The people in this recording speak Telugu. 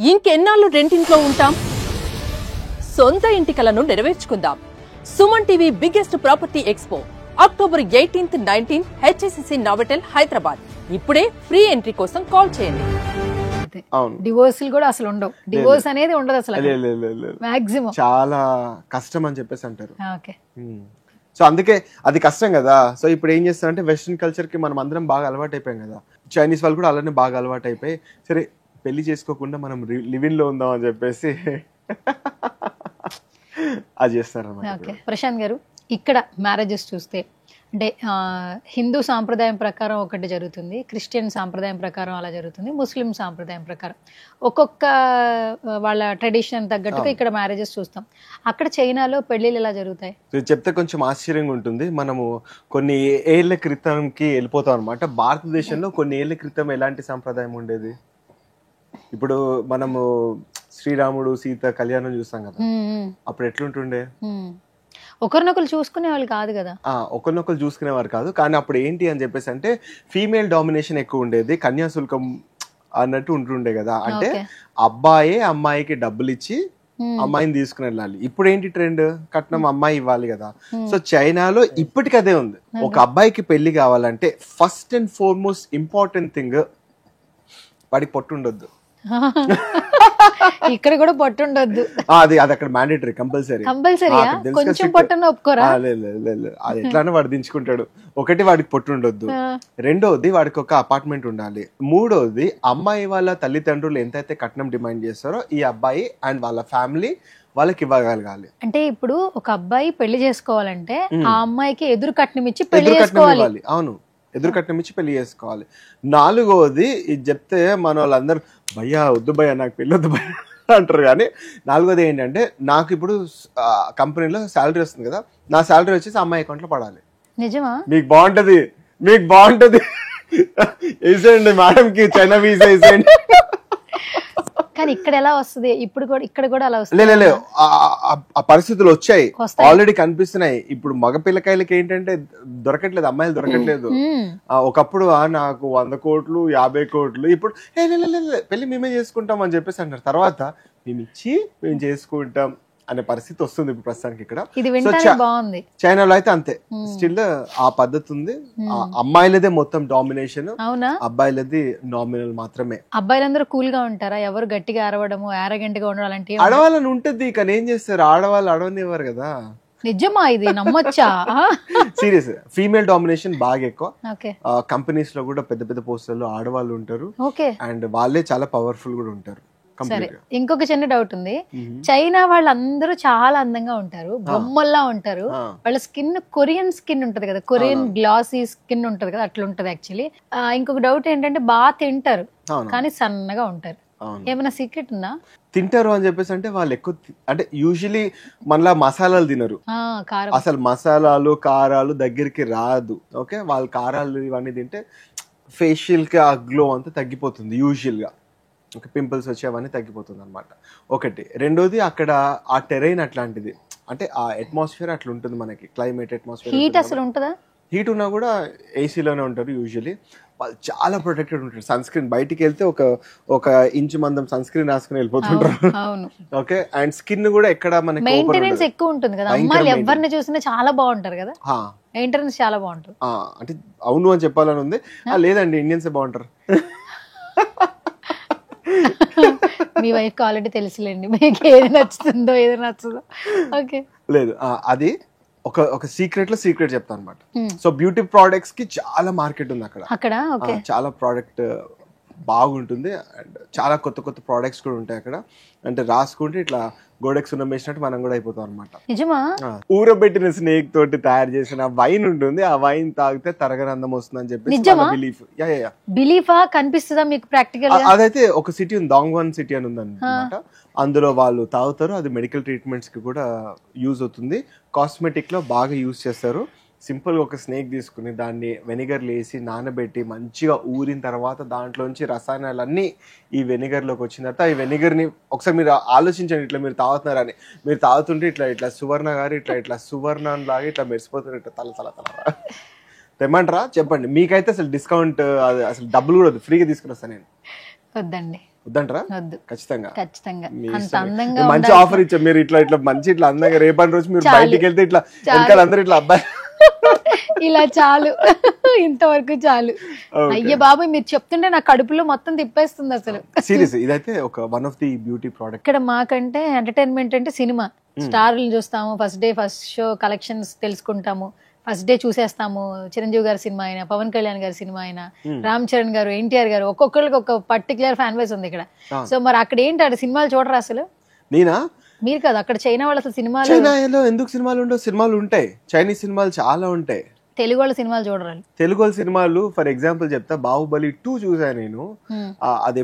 ఇంకెన్నాళ్ళు రెంటింట్లో ఉంటాం? సొంత ఇంటి కలను నెరవేర్చుకుందాం. Suman TV biggest property expo October 18th, 19th HSCC Novotel Hyderabad. ఇప్పుడే ఫ్రీ ఎంట్రీ కోసం కాల్ చేయండి. డివోర్స్ కూడా అసలు ఉండవు. డివోర్స్ అనేది ఉండదు అసలు. మాక్సిమం చాలా కష్టం అని చెప్పేసి అంటారు. సో అందుకే అది కష్టం కదా. సో ఇప్పుడు ఏం చేస్తారంటే వెస్ట్రన్ కల్చర్ కి మనం అందరం బాగా అలవాటు అయిపోయాం కదా. చైనీస్ వాళ్ళు కూడా అలానే బాగా అలవాటు అయిపోయి సరే పెళ్లి చేసుకోకుండా మనం లివింగ్ లో ఉందాం అని చెప్పేసి అది చేస్తారు అన్నమాట. ప్రశాంత్ గారు, ఇక్కడ మ్యారేజెస్ చూస్తే అంటే హిందూ సాంప్రదాయం ప్రకారం ఒకటి జరుగుతుంది, క్రిస్టియన్ సాంప్రదాయం ప్రకారం అలా జరుగుతుంది, ముస్లిం సాంప్రదాయం ప్రకారం ఒక్కొక్క వాళ్ళ ట్రెడిషన్ తగ్గట్టుగా ఇక్కడ మ్యారేజెస్ చూస్తాం. అక్కడ చైనాలో పెళ్లిళ్ళు ఎలా జరుగుతాయి చెప్తే కొంచెం ఆశ్చర్యంగా ఉంటుంది. మనము కొన్ని ఏళ్ల క్రితంకి వెళ్ళిపోతాం అనమాట. భారతదేశంలో కొన్ని ఏళ్ల క్రితం ఎలాంటి సాంప్రదాయం ఉండేది? ఇప్పుడు మనము శ్రీరాముడు సీత కళ్యాణం చూస్తాం కదా, అప్పుడు ఎట్లుంటుండే? ఒకరినొకరు చూసుకునే వాళ్ళు కాదు కదా. ఒకరినొకరు చూసుకునేవారు కాదు. కానీ అప్పుడు ఏంటి అని చెప్పేసి అంటే ఫీమేల్ డామినేషన్ ఎక్కువ ఉండేది, కన్యాశుల్కం అన్నట్టు ఉంటుండే కదా. అంటే అబ్బాయే అమ్మాయికి డబ్బులు ఇచ్చి అమ్మాయిని తీసుకుని వెళ్ళాలి. ఇప్పుడు ఏంటి ట్రెండ్? కట్నం అమ్మాయి ఇవ్వాలి కదా. సో చైనాలో ఇప్పటికి అదే ఉంది. ఒక అబ్బాయికి పెళ్లి కావాలంటే first and foremost important thing వాడికి పొట్టు ఉండొద్దు. ఇక్కడ కూడా పొట్టు ఉండొద్దు. అది అక్కడ మ్యాండేటరీ, కంపల్సరీ. కొంచెం పొట్టున ఒప్పుకోరా? అది ఎట్లానే వాడు దించుకుంటాడు. ఒకటి వాడికి పొట్టు ఉండొద్దు, రెండోది వాడికి ఒక అపార్ట్మెంట్ ఉండాలి, మూడోది అమ్మాయి వాళ్ళ తల్లిదండ్రులు ఎంతైతే కట్నం డిమాండ్ చేస్తారో ఈ అబ్బాయి అండ్ వాళ్ళ ఫ్యామిలీ వాళ్ళకి ఇవ్వగలగాలి. అంటే ఇప్పుడు ఒక అబ్బాయి పెళ్లి చేసుకోవాలంటే ఆ అమ్మాయికి ఎదురు కట్నం ఇచ్చి పెళ్లి చేసుకోవాలి. అవును, ఎదురు కట్నం ఇచ్చి పెళ్లి చేసుకోవాలి. నాలుగోది ఇది చెప్తే మన వాళ్ళందరూ భయ్యా వద్దు భయ్యా నాకు పెళ్ళి వద్దు భయ్యా అంటారు. కానీ నాలుగోది ఏంటంటే నాకు ఇప్పుడు కంపెనీలో శాలరీ వస్తుంది కదా, నా శాలరీ వచ్చేసి అమ్మాయి అకౌంట్ లో పడాలి. నిజమా? మీకు బాగుంటది, మీకు బాగుంటది, వేసేయండి మేడంకి చైనా వీసా వేసేయండి. కానీ ఇక్కడ ఎలా వస్తుంది? ఇప్పుడు కూడా ఇక్కడ కూడా అలా వస్తుంది. లేదు, ఆ పరిస్థితులు వచ్చాయి, ఆల్రెడీ కనిపిస్తున్నాయి. ఇప్పుడు మగ పిల్లకాయలకి ఏంటంటే దొరకట్లేదు, అమ్మాయిలు దొరకట్లేదు. ఒకప్పుడు నాకు 100 కోట్లు 50 కోట్లు, ఇప్పుడు పెళ్లి మేమే చేసుకుంటాం అని చెప్పేసి అంటారు. తర్వాత మేము ఇచ్చి మేము చేసుకుంటాం అనే పరిస్థితి వస్తుంది ఇప్పుడు ప్రస్తుతానికి ఇక్కడ. చైనాలో అయితే అంతే, స్టిల్ ఆ పద్ధతి ఉంది. అమ్మాయిలదే మొత్తం డామినేషన్, అబ్బాయిలది నామినల్ మాత్రమే. అబ్బాయిలందరూ కూల్ గా ఉంటారా? ఎవరు గట్టిగా అరవడము, ఆరోగెంట్ గా ఉండడం అలాంటి అడవాలని ఉంటది. కానీ ఏం చేస్తారు, ఆడవాళ్ళు అడవనివ్వరు కదా. నిజమా? ఇది నమ్మొచ్చా? సీరియస్, ఫీమేల్ డామినేషన్ బాగా ఎక్కువ. కంపెనీస్ లో కూడా పెద్ద పెద్ద పోస్టుల్లో ఆడవాళ్ళు ఉంటారు అండ్ వాళ్ళే చాలా పవర్ఫుల్ కూడా ఉంటారు. సరే, ఇంకొక చిన్న డౌట్ ఉంది. చైనా వాళ్ళందరూ చాలా అందంగా ఉంటారు, బొమ్మల్లా ఉంటారు. వాళ్ళ స్కిన్ కొరియన్ స్కిన్ ఉంటది కదా, కొరియన్ గ్లాసీ స్కిన్ ఉంటది కదా, అట్లా ఉంటది యాక్చువల్లీ. ఇంకొక డౌట్ ఏంటంటే బాగా తింటారు కానీ సన్నగా ఉంటారు. ఏమైనా సీక్రెట్ ఉందా? తింటారు అని చెప్పేసి అంటే వాళ్ళు ఎక్కువ అంటే యూజువలీ మనలా మసాలాలు తినరు. అసలు మసాలాలు కారాలు దగ్గరికి రాదు. ఓకే, వాళ్ళు కారాలు ఇవన్నీ తింటే ఫేషియల్ కి ఆ గ్లో అంతా తగ్గిపోతుంది యూజువల్ గా. ఒక పింపుల్స్ వచ్చేవన్నీ తగ్గిపోతుంది అనమాట. ఒకటి. రెండోది అక్కడ ఆ టెరైన్ అట్లాంటిది, అంటే ఆ అట్మాస్ఫియర్ అట్లా ఉంటుంది మనకి, క్లైమేట్ అట్మాస్ఫియర్. హీట్ అసలు ఉంటుందా? హీట్ ఉన్నా కూడా ఏసీలోనే ఉంటారు యూజువలీ. వాళ్ళు చాలా ప్రొటెక్టెడ్ ఉంటారు. సన్ స్క్రీన్ బయటికి వెళ్తే ఒక ఇంచు మందం సన్ స్క్రీన్ రాసుకుని వెళ్ళిపోతుంటారు. ఓకే, అండ్ స్కిన్ కూడా ఎక్కడ మనకి మెయింటెనెన్స్ ఎక్కువ ఉంటుంది కదా. అమ్మాయిలు ఎవరిని చూసినా చాలా బాగుంటారు కదా, మెయింటెనెన్స్ చాలా బాగుంటుంది. అంటే అవును అని చెప్పాలని ఉంది. లేదండి, ఇండియన్స్ బాగుంటారు. మీ వైఫ్ కి ఆల్రెడీ తెలుసులేండి మీకు ఏది నచ్చుతుందో ఏది నచ్చదో. ఓకే, లేదు అది ఒక సీక్రెట్ లో సీక్రెట్ చెప్తాను అనమాట. సో బ్యూటీ ప్రోడక్ట్స్ కి చాలా మార్కెట్ ఉంది అక్కడ. చాలా ప్రోడక్ట్ బాగుంటుంది అండ్ చాలా కొత్త కొత్త ప్రోడక్ట్స్ కూడా ఉంటాయి అక్కడ. అంటే రాసుకుంటే ఇట్లా గోడెక్ సున్నం వేసినట్టు మనం కూడా అయిపోతాం అనమాట. ఊరబెట్టిన స్నేక్ తోటి తయారు చేసిన వైన్ ఉంటుంది, ఆ వైన్ తాగితే తరగనందం వస్తుంది అని చెప్పి బిలీఫ్ కనిపిస్తుందా మీకు ప్రాక్టికల్? అదైతే ఒక సిటీ ఉంది, దాంగ్వాన్ సిటీ అని ఉంది అనమాట. అందులో వాళ్ళు తాగుతారు. అది మెడికల్ ట్రీట్మెంట్స్ కి కూడా యూజ్ అవుతుంది, కాస్మెటిక్ లో బాగా యూజ్ చేస్తారు. సింపుల్ గా ఒక స్నేక్ తీసుకుని దాన్ని వెనిగర్ వేసి నానబెట్టి మంచిగా ఊరిన తర్వాత దాంట్లోంచి రసాయనాలన్నీ ఈ వెనిగర్ లోకి వచ్చిన తర్వాత ఈ వెనిగర్ ని ఒకసారి మీరు ఆలోచించండి, ఇట్లా మీరు తాగుతున్నారని. మీరు తాగుతుంటే ఇట్లా సువర్ణ గారు ఇట్లా సువర్ణ లాగా ఇట్లా మెరిసిపోతారు, ఇట్లా తల తెమ్మంటారా? చెప్పండి. మీకైతే అసలు డిస్కౌంట్ అసలు డబ్బులు కూడా ఫ్రీగా తీసుకుని వస్తాను నేను. వద్దండి. వద్దంటారా? వద్దు. ఖచ్చితంగా ఖచ్చితంగా మీ అంత ఇష్టం. అందంగా మంచి ఆఫర్ ఇచ్చా మీరు, ఇట్లా మంచి ఇట్లా అందంగా రేపటి రోజు మీరు బయటికి వెళ్తే ఇట్లా వెనకాల అందరూ ఇట్లా అబ్బాయి ఇలా చాలు, ఇంతవరకు చాలు. అయ్యే బాబు మీరు చెప్తుంటే నా కడుపులో మొత్తం తిప్పేస్తుంది అసలు. సీరియస్ ఇదైతే ఒక one of the beauty product. ఇక్కడ మాకంటే ఎంటర్టైన్మెంట్ అంటే సినిమా, స్టార్లు చూస్తాము, first day first show collections తెలుసుకుంటాము, ఫస్ట్ డే చూసేస్తాము. చిరంజీవి గారి సినిమా అయినా, పవన్ కళ్యాణ్ గారి సినిమా అయినా, రామ్ చరణ్ గారు, ఎన్టీఆర్ గారు, ఒక్కొక్కరికి ఒక పర్టికులర్ ఫ్యాన్ బేస్ ఉంది ఇక్కడ. సో మరి అక్కడ ఏంటి అక్కడ సినిమాలు చూడరా అసలు? నేనా? మీరు కదా అక్కడ చైనా వాళ్ళు అసలు సినిమాలు, చైనాలో ఎందుకు సినిమాలు ఉండవు? సినిమాలు ఉంటాయి, చైనీస్ సినిమాలు చాలా ఉంటాయి. తెలుగు వాళ్ళ సినిమాలు చూడరు. తెలుగు వాళ్ళ సినిమాలు ఫర్ ఎగ్జాంపుల్ చెప్తా, బాహుబలి 2 చూసాను నేను. అది